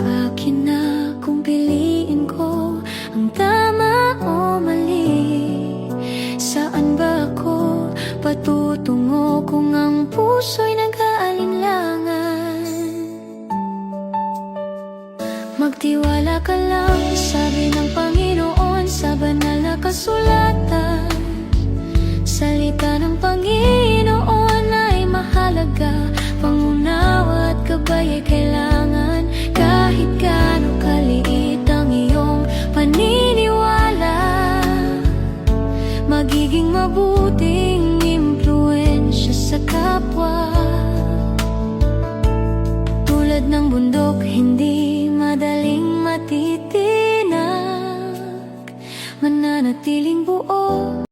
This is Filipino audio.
akin na kung piliin ko ang tama o mali. Saan ba ako patutungo kung ang puso'y nag-aalinlangan? Magtiwala ka lang, sabi ng Panginoon sa banal na kasulatan. Salita ng Panginoon ay mahalaga, pangunawa at gabay ay kailangan. Kahit gaano kaliit ang iyong paniniwala, magiging mabuting impluwensya sa kapwa. Tulad ng bundok, hindi madaling matitinag, mananatiling buo